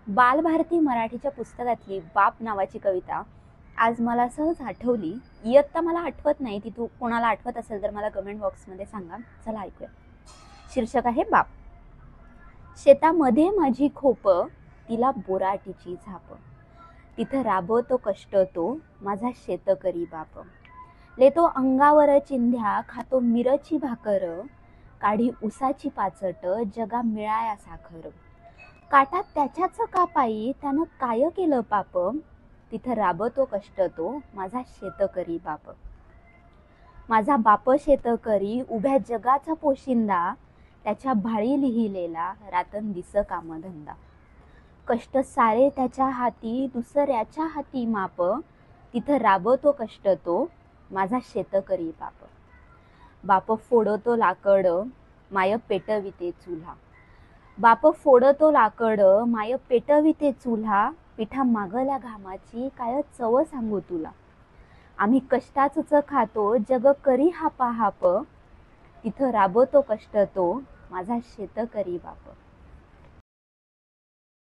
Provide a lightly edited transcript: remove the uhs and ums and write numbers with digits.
बालभारती मराठीच्या पुस्तकातली बाप नावाची कविता आज मला सहज आठवली. इयत्ता मला आठवत नाही, ती तू कोणाला आठवत असेल तर मला कमेंट बॉक्समध्ये सांगा. चला ऐकूया. शीर्षक आहे बाप. शेतामध्ये माझी खोप, तिला बोराटीची झाप. तिथं राबवतो कष्ट तो, माझा शेतकरी बाप. लेतो अंगावर चिंध्या, खातो मिरची भाकर. काढी उसाची पाचट, जगा मिळाया साखर. काटा त्याच्याच का पायी, त्यानं काय केलं पाप. तिथं राबतो कष्ट तो, माझा शेतकरी बाप. माझा बाप शेतकरी, उभ्या जगाचा पोशिंदा. त्याच्या भाळी लिहिलेला, रातन दिस कामधंदा. कष्ट सारे त्याच्या हाती, दुसऱ्याच्या हाती माप. तिथं राबतो कष्ट तो, माझा शेतकरी बाप. बाप फोडतो लाकड, माय पेटविते चुल्हा. बाप फोडतो लाकड, माय पेटविते चुल्हा. पिठा मागल्या घामाची, काय चव सांगू तुला. आम्ही कष्टाच खातो, जग करी हापा हाप. तिथं राबतो कष्ट तो, माझा शेतकरी बाप.